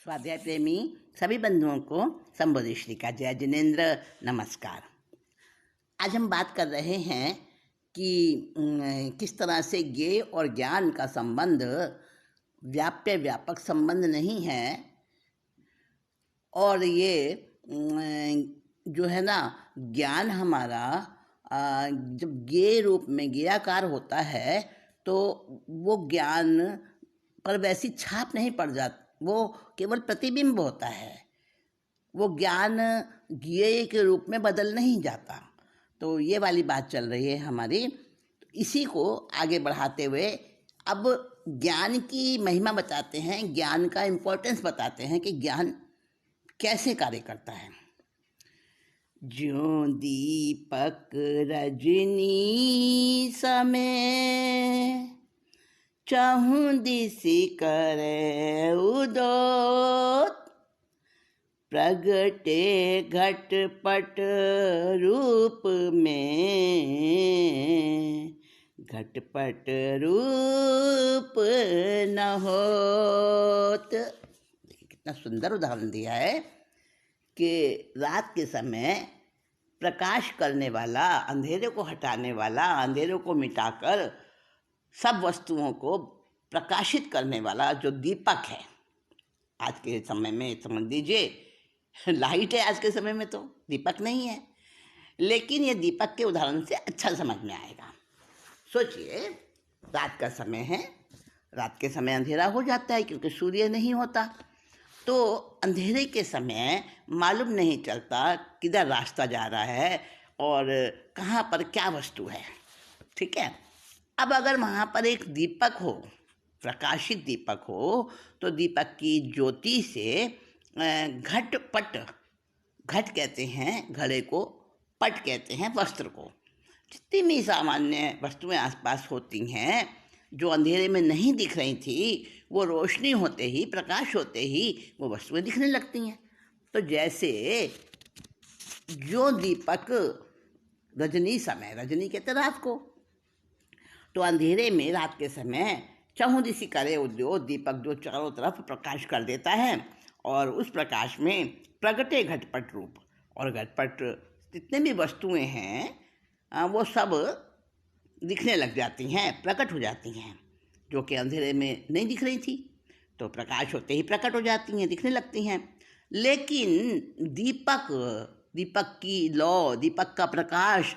स्वाध्याय प्रेमी सभी बंधुओं को संबोधि श्री का जय जिनेन्द्र नमस्कार। आज हम बात कर रहे हैं कि किस तरह से ज्ञेय और ज्ञान का संबंध व्याप्य व्यापक संबंध नहीं है, और ये जो है ना ज्ञान हमारा जब ज्ञेय रूप में ज्ञेयाकार होता है तो वो ज्ञान पर वैसी छाप नहीं पड़ जाती, वो केवल प्रतिबिंब होता है, वो ज्ञान ज्ञेय के रूप में बदल नहीं जाता। तो ये वाली बात चल रही है हमारी। इसी को आगे बढ़ाते हुए अब ज्ञान की महिमा बताते हैं, ज्ञान का इम्पोर्टेंस बताते हैं कि ज्ञान कैसे कार्य करता है। ज्यों दीपक रजनी समय चाहूं दिशि करे उदोत, प्रगटे घटपट रूप में घटपट रूप न होत। कितना सुंदर उदाहरण दिया है कि रात के समय प्रकाश करने वाला, अंधेरे को हटाने वाला, अंधेरों को मिटाकर सब वस्तुओं को प्रकाशित करने वाला जो दीपक है, आज के समय में समझ लीजिए लाइट है, आज के समय में तो दीपक नहीं है, लेकिन ये दीपक के उदाहरण से अच्छा समझ में आएगा। सोचिए, रात का समय है, रात के समय अंधेरा हो जाता है क्योंकि सूर्य नहीं होता, तो अंधेरे के समय मालूम नहीं चलता किधर रास्ता जा रहा है और कहाँ पर क्या वस्तु है। ठीक है, अब अगर वहाँ पर एक दीपक हो, प्रकाशित दीपक हो, तो दीपक की ज्योति से घटपट, घट कहते हैं घड़े को, पट कहते हैं वस्त्र को, जितनी भी सामान्य वस्तुएं आसपास होती हैं जो अंधेरे में नहीं दिख रही थी, वो रोशनी होते ही, प्रकाश होते ही वो वस्तुएं दिखने लगती हैं। तो जैसे जो दीपक रजनी समय, रजनी कहते रात को, तो अंधेरे में रात के समय चहुं दिशि करे उद्योत, दीपक जो चारों तरफ प्रकाश कर देता है और उस प्रकाश में प्रगटे घटपट रूप, और घटपट जितने भी वस्तुएं हैं वो सब दिखने लग जाती हैं, प्रकट हो जाती हैं, जो कि अंधेरे में नहीं दिख रही थी, तो प्रकाश होते ही प्रकट हो जाती हैं, दिखने लगती हैं। लेकिन दीपक की लौ, दीपक का प्रकाश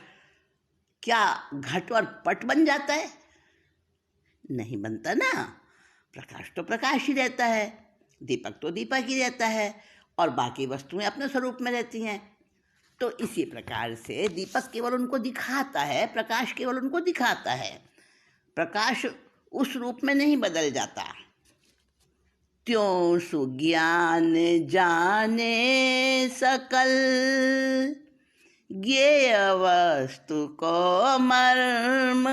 क्या घट और पट बन जाता है? नहीं बनता ना। प्रकाश तो प्रकाश ही रहता है, दीपक तो दीपक ही रहता है, और बाकी वस्तुएं अपने स्वरूप में रहती हैं। तो इसी प्रकार से दीपक केवल उनको दिखाता है, प्रकाश केवल उनको दिखाता है, प्रकाश उस रूप में नहीं बदल जाता। त्यों सुज्ञान जाने सकल, ज्ञेय वस्तु को मर्म,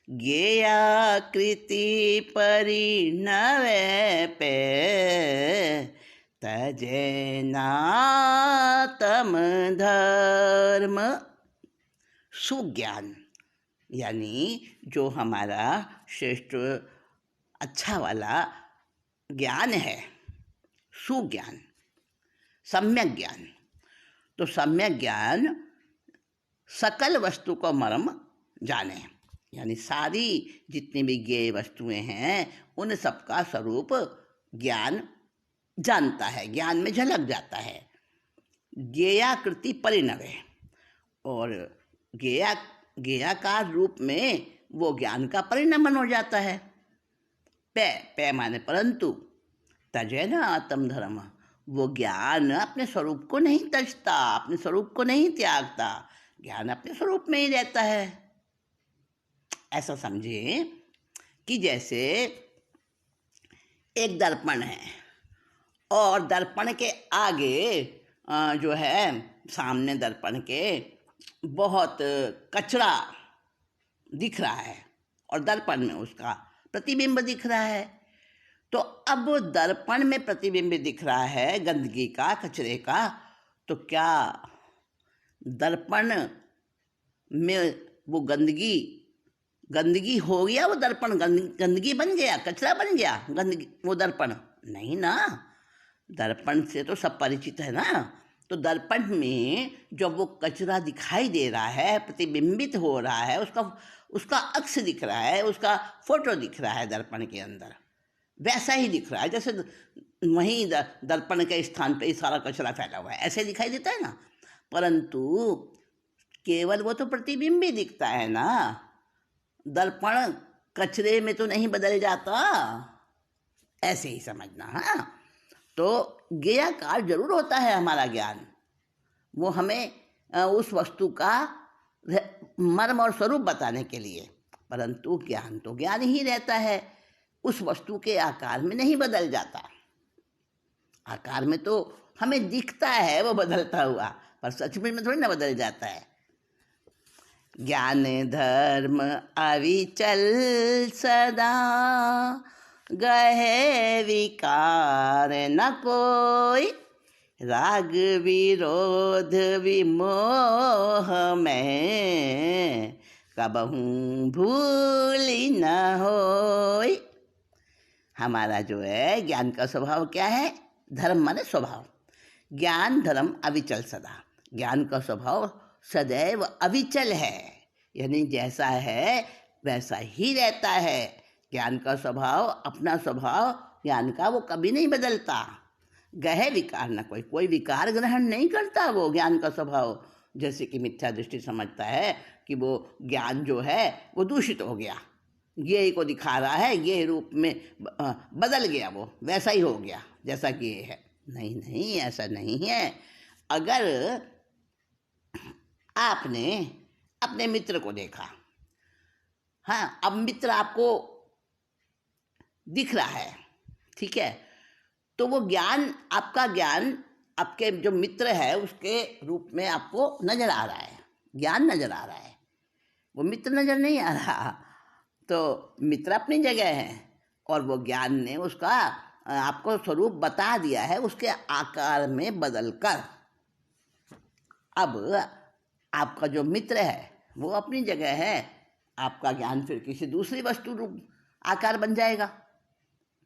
ज्ञेयाकृति परिणवे पे तजे नातम धर्म। सुज्ञान यानी जो हमारा श्रेष्ठ अच्छा वाला ज्ञान है, सुज्ञान, सम्यक ज्ञान। तो सम्यक ज्ञान सकल वस्तु को मर्म जाने, यानी सारी जितनी भी ज्ञेय वस्तुएं हैं उन सबका स्वरूप ज्ञान जानता है, ज्ञान में झलक जाता है। ज्ञेयाकृति परिणवे, और ज्ञेयाकार रूप में वो ज्ञान का परिणमन हो जाता है। पे माने परंतु, तजे न आत्म धर्म, वो ज्ञान अपने स्वरूप को नहीं तजता, अपने स्वरूप को नहीं त्यागता, ज्ञान अपने स्वरूप में ही रहता है। ऐसा समझिए कि जैसे एक दर्पण है और दर्पण के आगे जो है, सामने दर्पण के बहुत कचरा दिख रहा है और दर्पण में उसका प्रतिबिंब दिख रहा है। तो अब दर्पण में प्रतिबिंब दिख रहा है गंदगी का, कचरे का, तो क्या दर्पण में वो गंदगी हो गया, वो दर्पण गंदगी बन गया, कचरा बन गया, गंदगी वो दर्पण? नहीं ना, दर्पण से तो सब परिचित है ना। तो दर्पण में जब वो कचरा दिखाई दे रहा है, प्रतिबिंबित हो रहा है, उसका उसका अक्स दिख रहा है, उसका फोटो दिख रहा है दर्पण के अंदर, वैसा ही दिख रहा है जैसे वहीं दर्पण के स्थान पे ही सारा कचरा फैला हुआ है, ऐसे दिखाई देता है ना। परंतु केवल वो तो प्रतिबिंब ही दिखता है ना, दर्पण कचरे में तो नहीं बदल जाता, ऐसे ही समझना। हाँ, तो ज्ञेयाकार जरूर होता है हमारा ज्ञान, वो हमें उस वस्तु का मर्म और स्वरूप बताने के लिए, परंतु ज्ञान तो ज्ञान ही रहता है, उस वस्तु के आकार में नहीं बदल जाता। आकार में तो हमें दिखता है वो बदलता हुआ, पर सच में थोड़ी ना बदल जाता है। ज्ञान धर्म अविचल सदा, गहे विकार न कोई, राग विरोध विमोह में कबहू भूल न होई। हमारा जो है ज्ञान का स्वभाव क्या है? धर्म माने स्वभाव। ज्ञान धर्म अविचल सदा, ज्ञान का स्वभाव सदैव अविचल है, यानी जैसा है वैसा ही रहता है। ज्ञान का स्वभाव, अपना स्वभाव ज्ञान का, वो कभी नहीं बदलता। गहे विकार न कोई, कोई विकार ग्रहण नहीं करता वो ज्ञान का स्वभाव। जैसे कि मिथ्या दृष्टि समझता है कि वो ज्ञान जो है वो दूषित हो गया, ये को दिखा रहा है, ये रूप में बदल गया, वो वैसा ही हो गया जैसा कि ये है। नहीं नहीं, ऐसा नहीं है। अगर आपने अपने मित्र को देखा, हाँ, अब मित्र आपको दिख रहा है, ठीक है, तो वो ज्ञान, आपका ज्ञान आपके जो मित्र है उसके रूप में आपको नजर आ रहा है, ज्ञान नजर आ रहा है, वो मित्र नजर नहीं आ रहा। तो मित्र अपनी जगह है और वो ज्ञान ने उसका आपको स्वरूप बता दिया है, उसके आकार में बदलकर। अब आपका जो मित्र है वो अपनी जगह है, आपका ज्ञान फिर किसी दूसरी वस्तु रूप आकार बन जाएगा,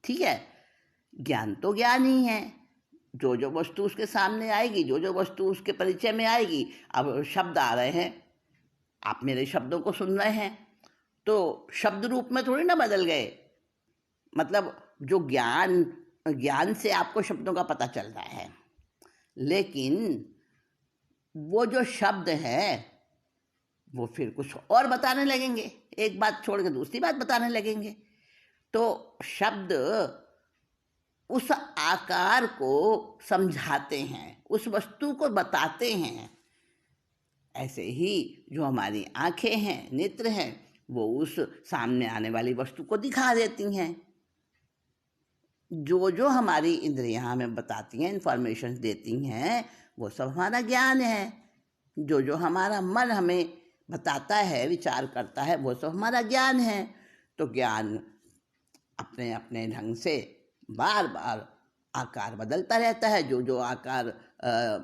ठीक है। ज्ञान तो ज्ञान ही है, जो जो वस्तु उसके सामने आएगी, जो जो वस्तु उसके परिचय में आएगी। अब शब्द आ रहे हैं, आप मेरे शब्दों को सुन रहे हैं, तो शब्द रूप में थोड़ी ना बदल गए, मतलब जो ज्ञान से आपको शब्दों का पता चल रहा है, लेकिन वो जो शब्द है वो फिर कुछ और बताने लगेंगे, एक बात छोड़ के दूसरी बात बताने लगेंगे। तो शब्द उस आकार को समझाते हैं, उस वस्तु को बताते हैं। ऐसे ही जो हमारी आंखें हैं, नेत्र हैं, वो उस सामने आने वाली वस्तु को दिखा देती हैं। जो जो हमारी इंद्रियां हमें बताती हैं, इंफॉर्मेशन देती हैं, वो सब हमारा ज्ञान है। जो जो हमारा मन हमें बताता है, विचार करता है, वो सब हमारा ज्ञान है। तो ज्ञान अपने अपने ढंग से बार बार आकार बदलता रहता है, जो जो आकार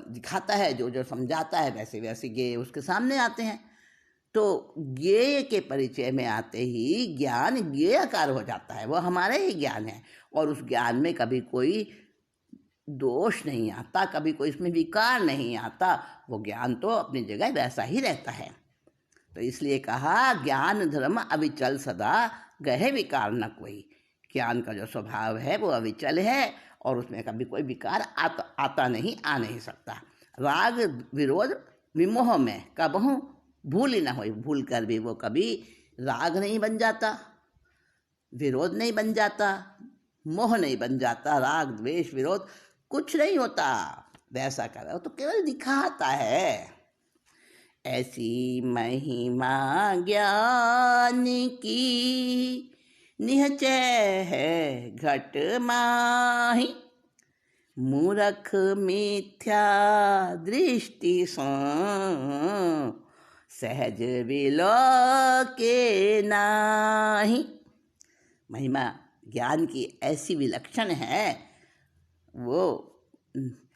दिखाता है, जो जो समझाता है, वैसे वैसे ज्ञेय उसके सामने आते हैं। तो ज्ञेय के परिचय में आते ही ज्ञान ज्ञेयाकार हो जाता है, वो हमारा ही ज्ञान है। और उस ज्ञान में कभी कोई दोष नहीं आता, कभी कोई इसमें विकार नहीं आता, वो ज्ञान तो अपनी जगह वैसा ही रहता है। तो इसलिए कहा ज्ञान धर्म अविचल सदा, गहे विकार न कोई। ज्ञान का जो स्वभाव है वो अविचल है और उसमें कभी कोई विकार आता नहीं, आ नहीं सकता। राग विरोध विमोह में कबहू भूल ही ना हो, भूल कर भी वो कभी राग नहीं बन जाता, विरोध नहीं बन जाता, मोह नहीं बन जाता, राग द्वेष विरोध कुछ नहीं होता। वैसा करो तो केवल दिखाता है। ऐसी महिमा ज्ञान की निश्चय है घट माही, मूर्ख मिथ्या दृष्टि सहज विलो के नाही। महिमा ज्ञान की ऐसी विलक्षण है, वो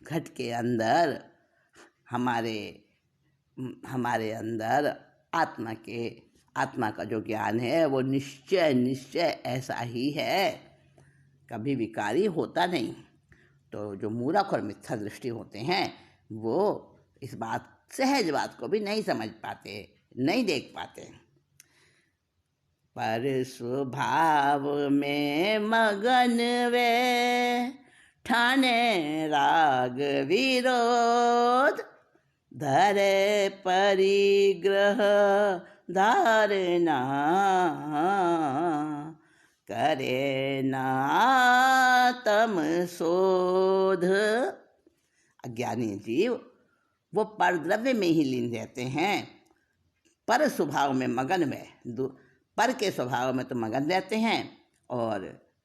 घट के अंदर हमारे अंदर आत्मा का जो ज्ञान है वो निश्चय ऐसा ही है। कभी विकारी होता नहीं। तो जो मूर्ख और मिथ्या दृष्टि होते हैं वो इस बात, सहज बात को भी नहीं समझ पाते, नहीं देख पाते। पर स्वभाव में मगन वे ठाने राग विरोध, धरे परिग्रह धारणा, करे नातम शोध। अज्ञानी जीव वो परद्रव्य में ही लीन रहते हैं, पर स्वभाव में मगन में, पर के स्वभाव में तो मगन रहते हैं, और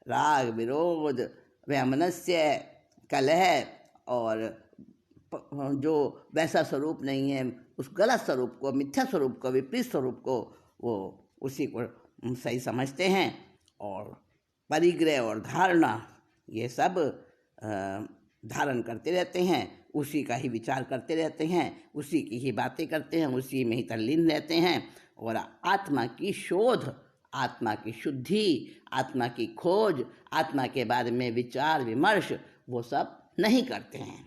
राग विरोध वैमनस्य कलह और जो वैसा स्वरूप नहीं है उस गलत स्वरूप को, मिथ्या स्वरूप को, विपरीत स्वरूप को वो उसी को सही समझते हैं। और परिग्रह और धारणा ये सब धारण करते रहते हैं, उसी का ही विचार करते रहते हैं, उसी की ही बातें करते हैं, उसी में ही तल्लीन रहते हैं। और आत्मा की शोध, आत्मा की शुद्धि, आत्मा की खोज, आत्मा के बारे में विचार विमर्श वो सब नहीं करते हैं।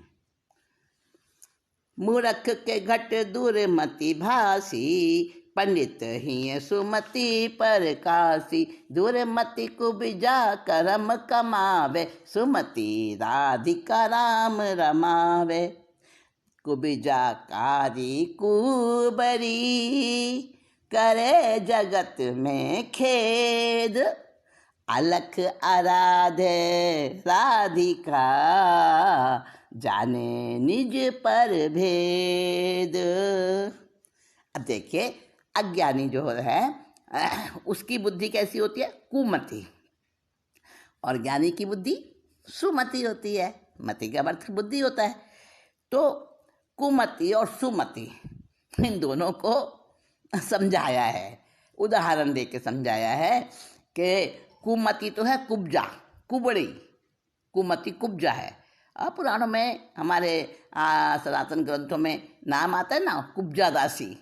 मूर्ख के घट दूर मति भासी, पंडित ही सुमति पर कासी, दूर मति कुबिजा करम कमावे, सुमति राधिका राम रमावे। कुबिजा कारी कुबरी करे जगत में खेद, अलख आराधे राधिका जाने निज पर भेद। अब देखिए अज्ञानी जो है उसकी बुद्धि कैसी होती है? कुमति। और ज्ञानी की बुद्धि सुमति होती है। मति का अर्थ बुद्धि होता है। तो कुमति और सुमति इन दोनों को समझाया है, उदाहरण दे के समझाया है कि कुमति तो है कुब्जा, कुबड़ी, कुमति कुब्जा है। पुराणों में हमारे सनातन ग्रंथों में नाम आता है ना, कुब्जा दासी,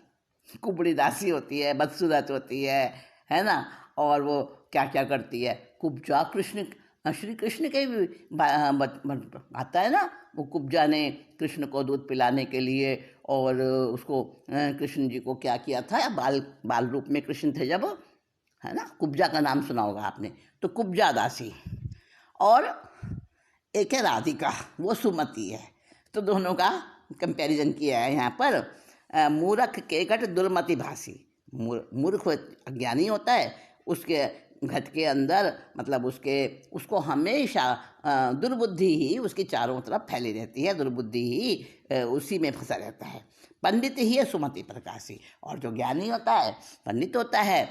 कुबड़ी दासी होती है, बदसूरत होती है ना। और वो क्या क्या करती है? कुब्जा कृष्ण, श्री कृष्ण के भी आता है ना, वो कुब्जा ने कृष्ण को दूध पिलाने के लिए और उसको कृष्ण जी को क्या किया था, बाल रूप में कृष्ण थे जब, है ना। कुब्जा का नाम सुना होगा आपने। तो कुब्जा दासी, और एक है राधिका, वो सुमति है। तो दोनों का कंपैरिजन किया है यहाँ पर। मूर्ख के घट दुर्मति भासी, मूर्ख अज्ञानी होता है, उसके घट के अंदर मतलब उसको हमेशा दुर्बुद्धि ही उसकी चारों तरफ फैली रहती है, दुर्बुद्धि ही उसी में फंसा रहता है। पंडित ही है सुमति प्रकाशी, और जो ज्ञानी होता है, पंडित होता है,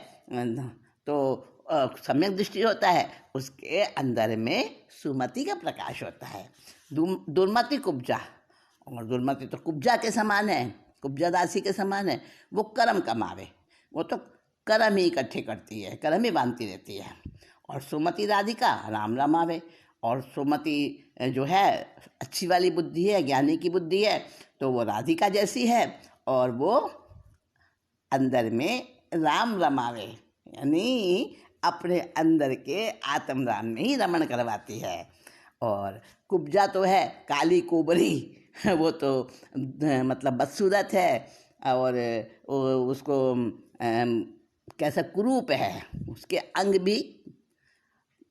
तो सम्यक दृष्टि होता है, उसके अंदर में सुमति का प्रकाश होता है। दुर्मति कुब्जा, और दुर्मति तो कुब्जा के समान है, कुब्जा दासी के समान है। वो कर्म कमावे, वो तो कर्म ही इकट्ठे करती है, कर्म ही बांधती रहती है। और सुमति राधिका राम रमावे। और सुमति जो है अच्छी वाली बुद्धि है, ज्ञानी की बुद्धि है, तो वो राधिका जैसी है, और वो अंदर में राम रमावे, यानी अपने अंदर के आत्म राम में ही रमण करवाती है। और कुब्जा तो है काली कुबरी, वो तो मतलब बदसूरत है, और उसको कैसा कुरूप है, उसके अंग भी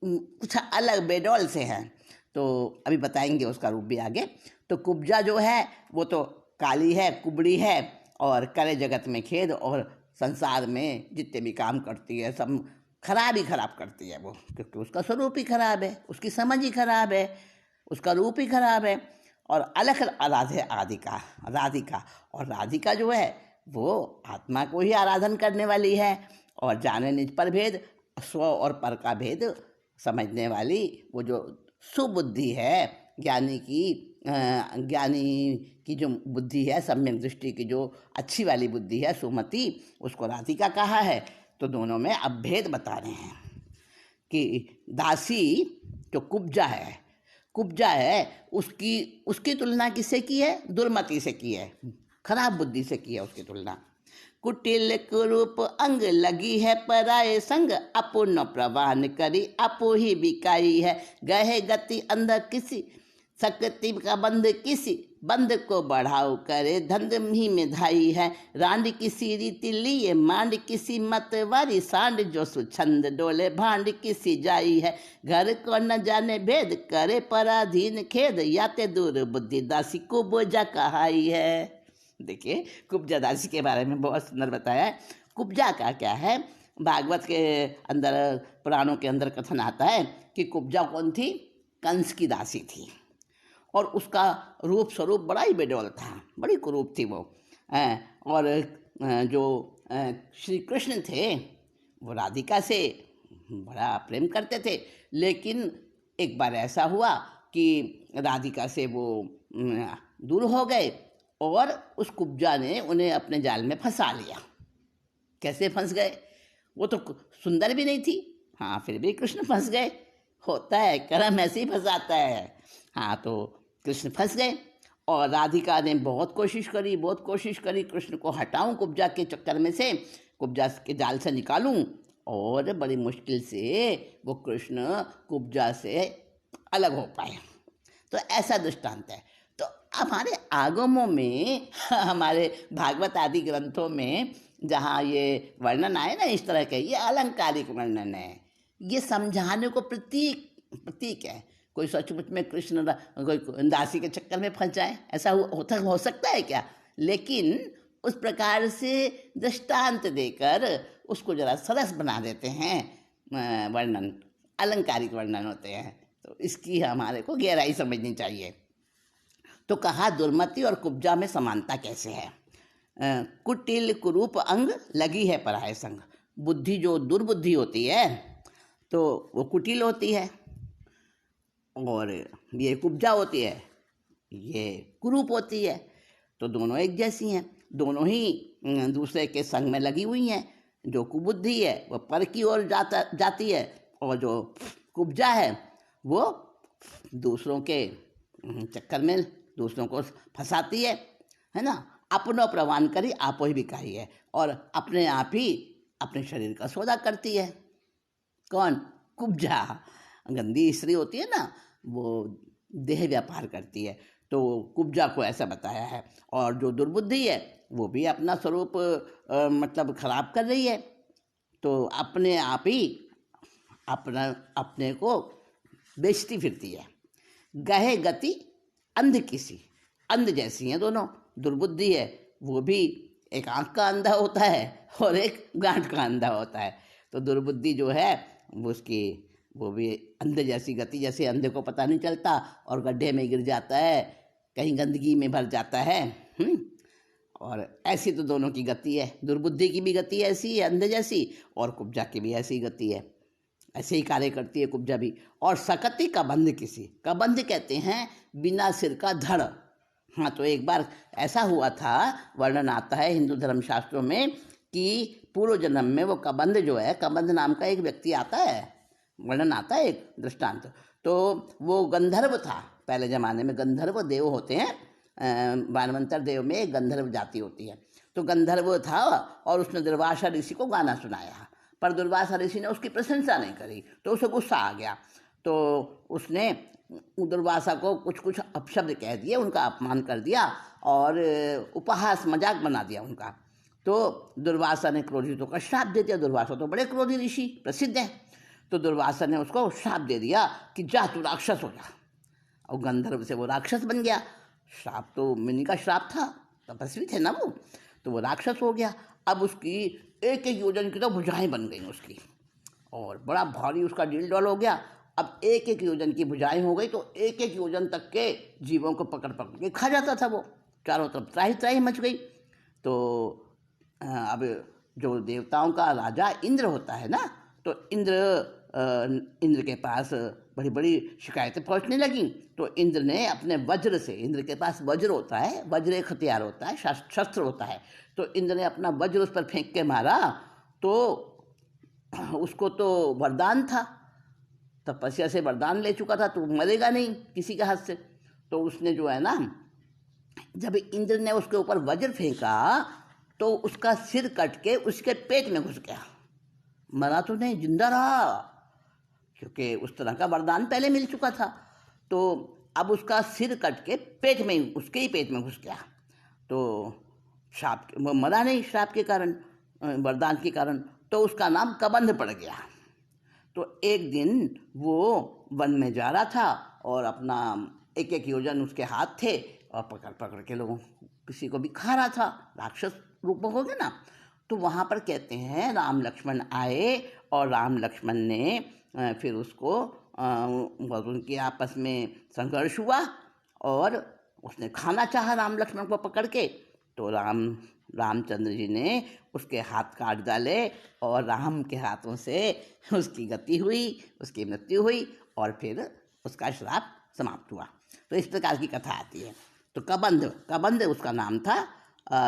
कुछ अलग बेडौल से हैं। तो अभी बताएंगे उसका रूप भी आगे। तो कुब्जा जो है वो तो काली है, कुबड़ी है, और करे जगत में खेद, और संसार में जितने भी काम करती है सब खराब ही खराब करती है वो, क्योंकि उसका स्वरूप ही खराब है, उसकी समझ ही खराब है, उसका रूप ही खराब है। और अलख आराधे राधिका, राधिका, और राधिका जो है वो आत्मा को ही आराधन करने वाली है, और जाने निज पर भेद, स्व और पर का भेद समझने वाली वो जो सुबुद्धि है, ज्ञानी की जो बुद्धि है, सम्यक दृष्टि की जो अच्छी वाली बुद्धि है, सुमति, उसको राधिका कहा है। तो दोनों में अब भेद बता रहे हैं कि दासी जो कुब्जा है उसकी तुलना किससे की है? दुर्मति से की है, खराब बुद्धि से की है उसकी तुलना। कुटिल कुरूप अंग लगी है पराए संग, अपुन प्रवान करी अपो ही बिकाई है। गहे गति अंध किसी शक्ति का बंद किसी, बंद को बढ़ाओ करे धंध ही में धाई है। रांड किसी रीति लिए मांड किसी मतवारी, सांड जो सुछंद डोले भांड किसी जाई है। घर को न जाने भेद करे पराधीन खेद, याते दूर बुद्धि दासी को बोझा कहाई है। देखिए कुब्जा दासी के बारे में बहुत सुंदर बताया है। कुब्जा का क्या है, भागवत के अंदर पुराणों के अंदर कथन आता है कि कुब्जा कौन थी, कंस की दासी थी और उसका रूप स्वरूप बड़ा ही बेडौल था, बड़ी कुरूप थी वो। और जो श्री कृष्ण थे वो राधिका से बड़ा प्रेम करते थे, लेकिन एक बार ऐसा हुआ कि राधिका से वो दूर हो गए और उस कुब्जा ने उन्हें अपने जाल में फंसा लिया। कैसे फंस गए, वो तो सुंदर भी नहीं थी, हाँ फिर भी कृष्ण फंस गए। होता है, कर्म ऐसे ही फंसाता है। हाँ तो कृष्ण फंस गए और राधिका ने बहुत कोशिश करी कृष्ण को हटाऊं कुब्जा के चक्कर में से, कुब्जा के जाल से निकालूं, और बड़ी मुश्किल से वो कृष्ण कुब्जा से अलग हो पाए। तो ऐसा दृष्टांत है। तो हमारे आगमों में, हमारे भागवत आदि ग्रंथों में जहाँ ये वर्णन आए ना इस तरह के, ये अलंकारिक वर्णन है, ये समझाने को प्रतीक है। कोई सचमुच में कृष्ण कोई दासी के चक्कर में फंस जाए, ऐसा हो सकता है क्या? लेकिन उस प्रकार से दृष्टांत देकर उसको जरा सरस बना देते हैं। वर्णन अलंकारिक वर्णन होते हैं, तो इसकी हमारे को गहराई समझनी चाहिए। तो कहा दुर्मति और कुब्जा में समानता कैसे है। कुटिल कुरूप अंग लगी है पराये संग। बुद्धि जो दुर्बुद्धि होती है तो वो कुटिल होती है, और ये कुब्जा होती है, ये कुरूप होती है। तो दोनों एक जैसी हैं, दोनों ही दूसरे के संग में लगी हुई हैं। जो कुबुद्धि है वो पर की ओर जाती है, और जो कुब्जा है वो दूसरों के चक्कर में दूसरों को फंसाती है ना। अपनो प्रवान करी आपो ही बिकाई है, और अपने आप ही अपने शरीर का सौदा करती है। कौन? कुब्जा। गंदी स्त्री होती है ना, वो देह व्यापार करती है, तो कुब्जा को ऐसा बताया है। और जो दुर्बुद्धि है वो भी अपना स्वरूप मतलब खराब कर रही है, तो अपने आप ही अपने को बेचती फिरती है। गहे गति अंध किसी, अंध जैसी हैं दोनों। दुर्बुद्धि है वो भी एक आंख का अंधा होता है और एक गांठ का अंधा होता है। तो दुर्बुद्धि जो है वो भी अंधे जैसी गति, जैसे अंधे को पता नहीं चलता और गड्ढे में गिर जाता है, कहीं गंदगी में भर जाता है। और ऐसी तो दोनों की गति है, दुर्बुद्धि की भी गति ऐसी है अंधे जैसी, और कुब्जा की भी ऐसी गति है, ऐसे ही कार्य करती है कुब्जा भी। और सकती का बंध किसी, का बंध कहते हैं बिना सिर का धड़। हाँ तो एक बार ऐसा हुआ था, वर्णन आता है हिंदू धर्मशास्त्रों में कि पूर्व जन्म में वो कबंध जो है, कबंध नाम का एक व्यक्ति आता है, वर्णन आता है एक दृष्टांत। तो वो गंधर्व था, पहले ज़माने में गंधर्व देव होते हैं, वानवंतर देव में एक गंधर्व जाति होती है। तो गंधर्व था और उसने दुर्वासा ऋषि को गाना सुनाया, पर दुर्वासा ऋषि ने उसकी प्रशंसा नहीं करी, तो उसे गुस्सा आ गया। तो उसने दुर्वासा को कुछ कुछ अपशब्द कह दिए, उनका अपमान कर दिया और उपहास मजाक बना दिया उनका। तो दुर्वासा ने क्रोधित होकर श्राप दे दिया। दुर्वासा तो बड़े क्रोधी ऋषि प्रसिद्ध हैं। तो दुर्वासा ने उसको श्राप दे दिया कि जा तू राक्षस हो जा, और गंधर्व से वो राक्षस बन गया। श्राप तो मुनि का श्राप था, तपस्वी थे ना वो, तो वो राक्षस हो गया। अब उसकी एक एक योजन की तो भुजाएं बन गई उसकी, और बड़ा भारी उसका डील डॉल हो गया। अब एक एक योजन की भुजाएं हो गई, तो एक एक योजन तक के जीवों को पकड़ पकड़ के खा जाता था वो, चारों तरफ त्राही त्राही मच गई। तो अब जो देवताओं का राजा इंद्र होता है ना, तो इंद्र के पास बड़ी बड़ी शिकायतें पहुंचने लगीं। तो इंद्र ने अपने वज्र से, इंद्र के पास वज्र होता है, वज्र एक हथियार होता है, शस्त्र होता है, तो इंद्र ने अपना वज्र उस पर फेंक के मारा। तो उसको तो वरदान था, तपस्या से वरदान ले चुका था, तो मरेगा नहीं किसी के हाथ से। तो उसने जो है ना, जब इंद्र ने उसके ऊपर वज्र फेंका तो उसका सिर कट के उसके पेट में घुस गया। मरा तो नहीं, जिंदा रहा, क्योंकि उस तरह का वरदान पहले मिल चुका था। तो अब उसका सिर कट के पेट में, उसके ही पेट में घुस गया। तो श्राप, वो मरा नहीं श्राप के कारण, वरदान के कारण, तो उसका नाम कबंध पड़ गया। तो एक दिन वो वन में जा रहा था और अपना एक एक योजन उसके हाथ थे और पकड़ पकड़ के लोगों किसी को भी खा रहा था, राक्षस रूप हो गया ना। तो वहाँ पर कहते हैं राम लक्ष्मण आए और राम लक्ष्मण ने फिर उसको उनके आपस में संघर्ष हुआ और उसने खाना चाहा राम लक्ष्मण को पकड़ के। तो रामचंद्र जी ने उसके हाथ काट डाले और राम के हाथों से उसकी गति हुई, उसकी मृत्यु हुई और फिर उसका श्राप समाप्त हुआ। तो इस प्रकार की कथा आती है। तो कबंध उसका नाम था।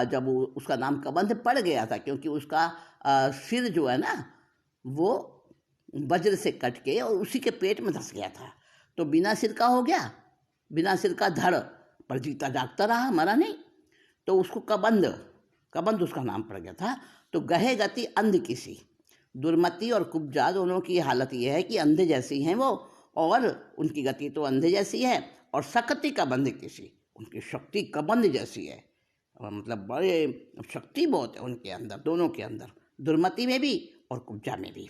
जब उसका नाम कबंध पड़ गया था क्योंकि उसका सिर जो है ना वो वज्र से कट के और उसी के पेट में धंस गया था। तो बिना सिर का हो गया, बिना सिर का धड़, पर जीता जागता रहा, मरा नहीं। तो उसको कबंध उसका नाम पड़ गया था। तो गहे गति अंध किसी, दुर्मति और कुब्जा दोनों की हालत यह है कि अंधे जैसी हैं वो, और उनकी गति तो अंधे जैसी है, और शक्ति कबंध किसी, उनकी शक्ति कबंध जैसी है, मतलब बड़े शक्ति बहुत है उनके अंदर, दोनों के अंदर, दुर्मति में भी और कुब्जा में भी।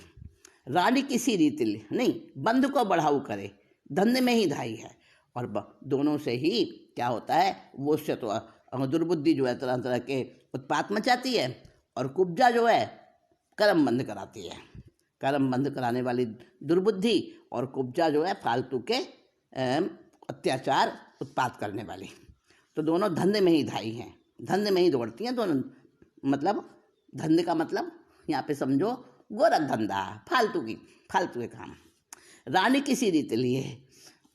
रानी किसी रीति नहीं, बंध को बढ़ाऊ करे, धंधे में ही धाई है। और दोनों से ही क्या होता है, वो उससे तो दुर्बुद्धि जो है तरह तरह के उत्पात मचाती है, और कुब्जा जो है कर्म बंद कराती है, कर्म बंद कराने वाली दुर्बुद्धि, और कुब्जा जो है फालतू के अत्याचार उत्पात करने वाली। तो दोनों धंधे में ही धाई हैं, धंधे में ही दौड़ती हैं दोनों। मतलब धंधे का मतलब यहाँ पे समझो गोरख धंधा, फालतू के काम। रानी किसी रीति लिए,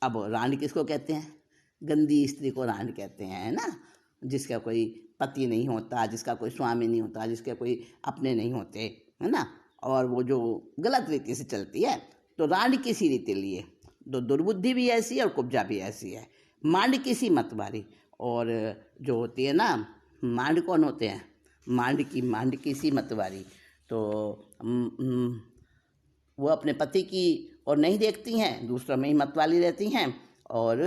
अब रानी किसको कहते हैं, गंदी स्त्री को रानी कहते हैं, है ना, जिसका कोई पति नहीं होता, जिसका कोई स्वामी नहीं होता, जिसके कोई अपने नहीं होते, है ना, और वो जो गलत रीति से चलती है। तो रानी किसी रीति लिए, तो दुर्बुद्धि भी ऐसी है और कुब्जा भी ऐसी है। मांड किसी मतवारी, और जो होती है ना, मांड कौन होते हैं, मांड किसी मतवारी, तो वो अपने पति की और नहीं देखती हैं, दूसरों में ही मतवाली रहती हैं। और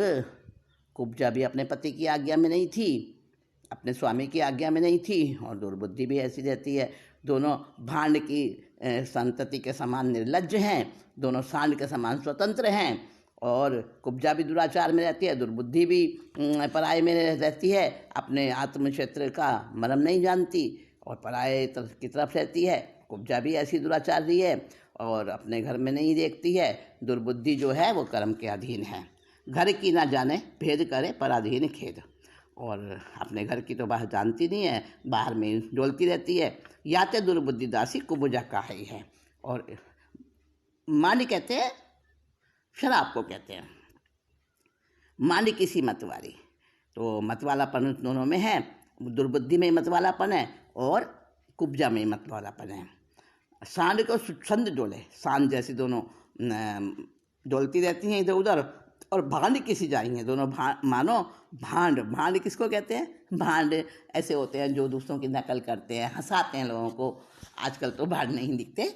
कुब्जा भी अपने पति की आज्ञा में नहीं थी, अपने स्वामी की आज्ञा में नहीं थी, और दुर्बुद्धि भी ऐसी रहती है। दोनों भांड की संतति के समान निर्लज्ज हैं, दोनों सांड के समान स्वतंत्र हैं। और कुब्जा भी दुराचार में रहती है, दुर्बुद्धि भी पराये में रहती है, अपने आत्म क्षेत्र का मर्म नहीं जानती और पराये की तरफ रहती है। कुब्जा भी ऐसी दुराचारी है और अपने घर में नहीं देखती है। दुर्बुद्धि जो है वो कर्म के अधीन है। घर की ना जाने भेद करे पराधीन खेद, और अपने घर की तो बाहर जानती नहीं है, बाहर में डोलती रहती है। याते दुर्बुद्धि दासी कुबुजा का ही है। और मानी कहते हैं, शराब को कहते हैं। मानी किसी मतवारी, तो मतवालापन दोनों में है, दुर्बुद्धि में मतवालापन है और कुब्जा में मतवालापन है। सांड को छंद डोले, सांड जैसी दोनों डोलती रहती हैं इधर उधर। और भांड किसी जाएंगे, दोनों मानो भांड किसको कहते हैं, भांड ऐसे होते हैं जो दूसरों की नकल करते हैं, हंसाते हैं लोगों को। आजकल तो भांड नहीं दिखते,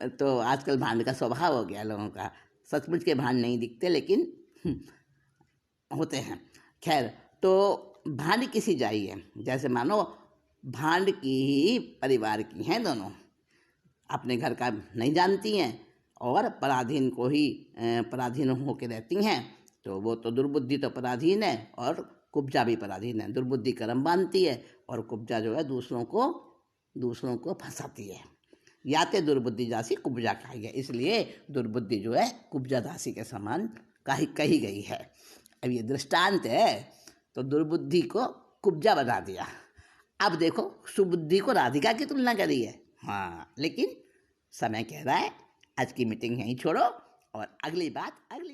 तो आजकल भांड का स्वभाव हो गया लोगों का। सचमुच के भांड नहीं दिखते लेकिन होते हैं। खैर, तो भांड किसी जाइए, जैसे मानो भांड की ही परिवार की हैं दोनों, अपने घर का नहीं जानती हैं और पराधीन को ही पराधीन होकर रहती हैं। तो वो तो दुर्बुद्धि तो पराधीन है और कुब्जा भी पराधीन है। दुर्बुद्धि कर्म बांधती है और कुब्जा जो है दूसरों को फंसाती है। याते दुर्बुद्धि दासी कुब्जा कही है, इसलिए दुर्बुद्धि जो है कुब्जा दासी के समान कही गई है। अब ये दृष्टांत है, तो दुर्बुद्धि को कुब्जा बना दिया। अब देखो, सुबुद्धि को राधिका की तुलना करी है। हाँ, लेकिन समय कह रहा है आज की मीटिंग यहीं छोड़ो और अगली बात अगली